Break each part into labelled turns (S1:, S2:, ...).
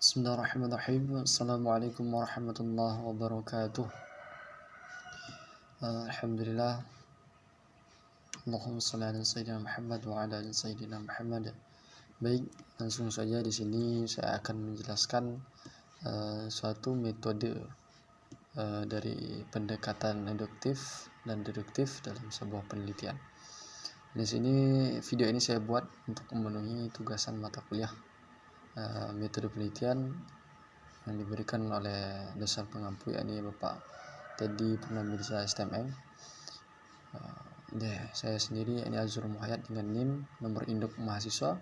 S1: Bismillahirrahmanirrahim. Assalamualaikum warahmatullahi wabarakatuh. Alhamdulillah. Allahumma shalli ala sayyidina Muhammad wa ala ali sayyidina Muhammad. Baik, langsung saja di sini saya akan menjelaskan suatu metode dari pendekatan induktif dan deduktif dalam sebuah penelitian. Di sini video ini saya buat untuk memenuhi tugasan mata kuliah metode penelitian yang diberikan oleh dosen pengampu, yakni Bapak Teddy Purnamiraja STMM. Saya sendiri ini Azhur Muhayyad dengan NIM nomor induk mahasiswa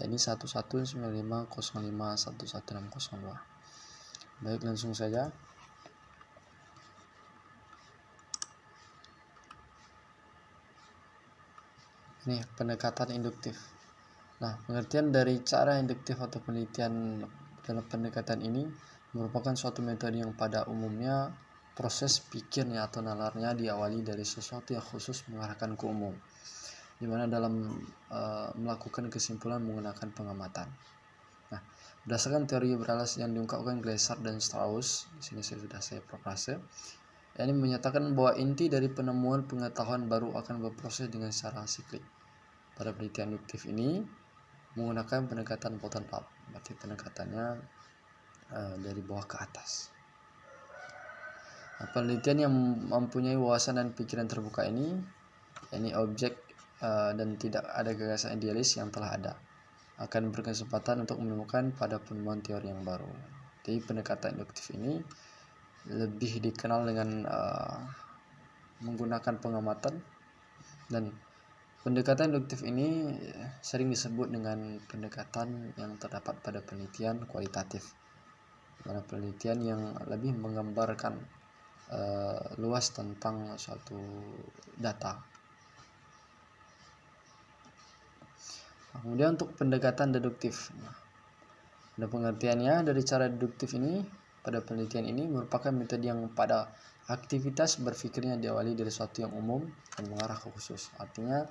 S1: yakni 119505116002. Baik, langsung saja. Ini pendekatan induktif. Nah, pengertian dari cara induktif atau penelitian dalam pendekatan ini merupakan suatu metode yang pada umumnya proses pikirnya atau nalarnya diawali dari sesuatu yang khusus mengarahkan ke umum, di mana dalam melakukan kesimpulan menggunakan pengamatan. Nah, berdasarkan teori beralas yang diungkapkan Gleiser dan Strauss, di sini saya parafrase, ini menyatakan bahwa inti dari penemuan pengetahuan baru akan berproses dengan secara siklik. Pada penelitian induktif ini menggunakan pendekatan bottom up, berarti pendekatannya dari bawah ke atas. Nah, penelitian yang mempunyai wawasan dan pikiran terbuka ini objek dan tidak ada gagasan idealis yang telah ada, akan berkesempatan untuk menemukan pada penemuan teori yang baru. Jadi pendekatan induktif ini lebih dikenal dengan menggunakan pengamatan, dan pendekatan induktif ini sering disebut dengan pendekatan yang terdapat pada penelitian kualitatif, mana penelitian yang lebih menggambarkan luas tentang suatu data. Kemudian untuk pendekatan deduktif, ada pengertiannya dari cara deduktif ini pada penelitian ini merupakan metode yang pada aktivitas berpikirnya diawali dari sesuatu yang umum dan mengarah ke khusus. Artinya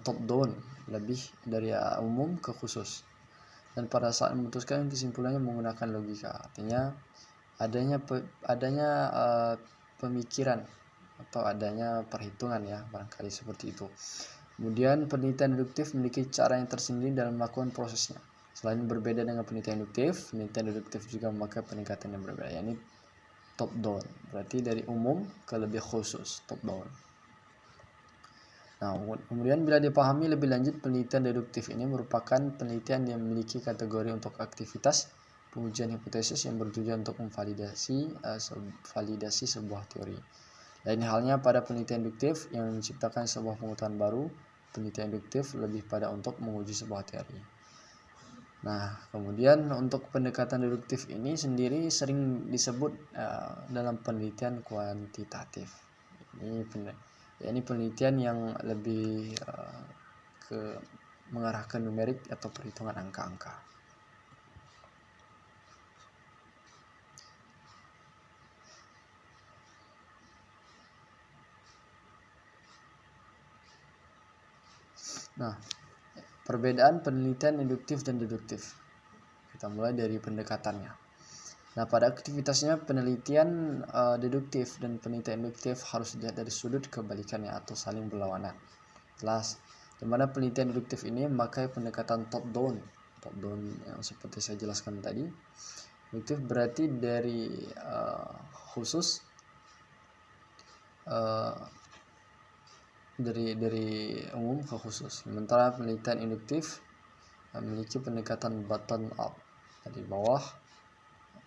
S1: top down, lebih dari umum ke khusus, dan pada saat memutuskan kesimpulannya menggunakan logika. Artinya adanya pemikiran atau adanya perhitungan, ya, barangkali seperti itu. Kemudian penelitian deduktif memiliki cara yang tersendiri dalam melakukan prosesnya. Selain berbeda dengan penelitian penelitian deduktif juga memakai pendekatan yang berbeda, yakni top down, berarti dari umum ke lebih khusus, top down. Nah, kemudian bila dipahami lebih lanjut, penelitian deduktif ini merupakan penelitian yang memiliki kategori untuk aktivitas pengujian hipotesis yang bertujuan untuk validasi sebuah teori. Lain halnya pada penelitian induktif yang menciptakan sebuah pengetahuan baru, penelitian induktif lebih pada untuk menguji sebuah teori. Nah, kemudian untuk pendekatan deduktif ini sendiri sering disebut dalam penelitian kuantitatif. Ini penelitian yang lebih mengarah ke numerik atau perhitungan angka-angka. Nah, perbedaan penelitian induktif dan deduktif. Kita mulai dari pendekatannya. Nah, pada aktivitasnya penelitian deduktif dan penelitian induktif harus dilihat dari sudut kebalikannya atau saling berlawanan. Jelas, di mana penelitian deduktif ini memakai pendekatan top down yang seperti saya jelaskan tadi. Deduktif berarti dari khusus, dari umum ke khusus. Sementara penelitian induktif memiliki pendekatan bottom up, dari bawah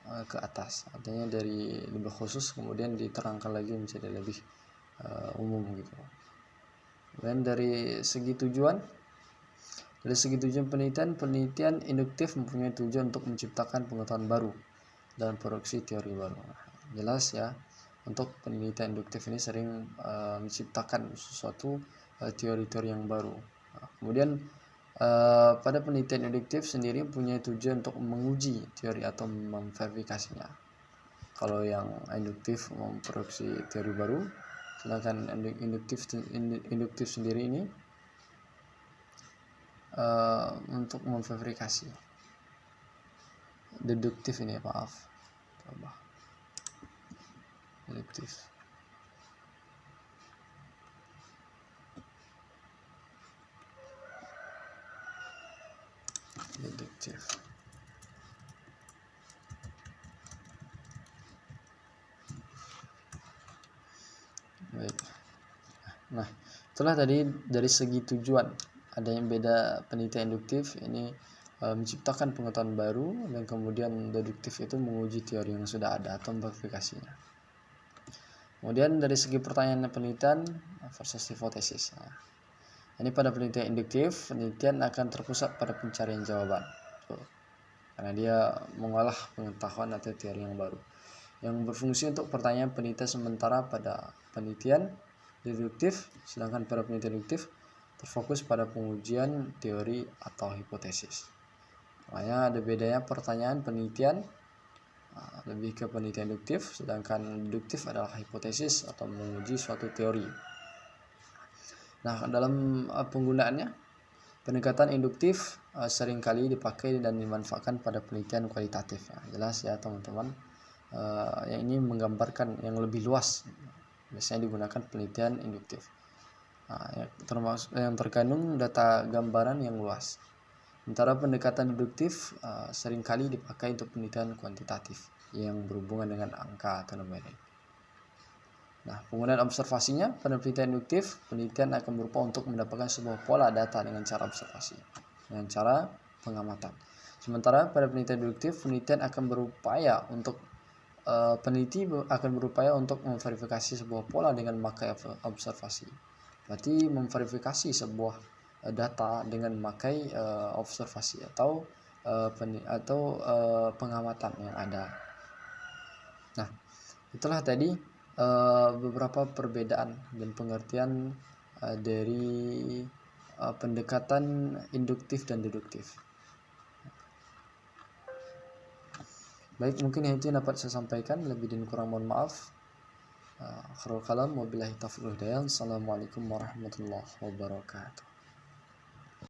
S1: ke atas, artinya dari lebih khusus kemudian diterangkan lagi menjadi lebih umum gitu. Dan dari segi tujuan penelitian induktif mempunyai tujuan untuk menciptakan pengetahuan baru dan produksi teori baru. Jelas, ya, untuk penelitian induktif ini sering menciptakan sesuatu teori-teori yang baru. Kemudian pada penelitian induktif sendiri punya tujuan untuk menguji teori atau memverifikasinya. Kalau yang induktif memproduksi teori baru, sedangkan induktif sendiri ini untuk memverifikasi. deduktif ini, maaf. Coba. Deduktif. Deduktif. Baik. Nah, itulah tadi dari segi tujuan. Ada yang beda penelitian induktif ini menciptakan pengetahuan baru, dan kemudian deduktif itu menguji teori yang sudah ada atau memverifikasinya. Kemudian dari segi pertanyaan penelitian versus hipotesis. Nah, ini pada penelitian induktif, penelitian akan terpusat pada pencarian jawaban. Karena dia mengolah pengetahuan atau teori yang baru, yang berfungsi untuk pertanyaan penelitian. Sementara pada penelitian deduktif, sedangkan pada penelitian deduktif terfokus pada pengujian teori atau hipotesis. Makanya ada bedanya pertanyaan penelitian lebih ke penelitian deduktif, sedangkan deduktif adalah hipotesis atau menguji suatu teori. Nah, dalam penggunaannya, pendekatan induktif seringkali dipakai dan dimanfaatkan pada penelitian kualitatif. Nah, jelas ya teman-teman, yang ini menggambarkan yang lebih luas. Biasanya digunakan penelitian induktif. Nah, termasuk yang terkandung data gambaran yang luas. Sementara pendekatan deduktif seringkali dipakai untuk penelitian kuantitatif yang berhubungan dengan angka atau numerik. Nah, penggunaan observasinya pada penelitian induktif, penelitian akan berupa untuk mendapatkan sebuah pola data dengan cara observasi, dengan cara pengamatan. Sementara pada penelitian deduktif, penelitian akan berupaya untuk peneliti akan berupaya untuk memverifikasi sebuah pola dengan memakai observasi. Berarti memverifikasi sebuah data dengan memakai observasi atau pengamatan yang ada. Nah, itulah tadi beberapa perbedaan dan pengertian dari pendekatan induktif dan deduktif. Baik, mungkin itu yang dapat saya sampaikan. Lebih dan kurang mohon maaf. Akhiral kalam, wabillahi taufiq wal hidayah. Assalamualaikum warahmatullahi wabarakatuh.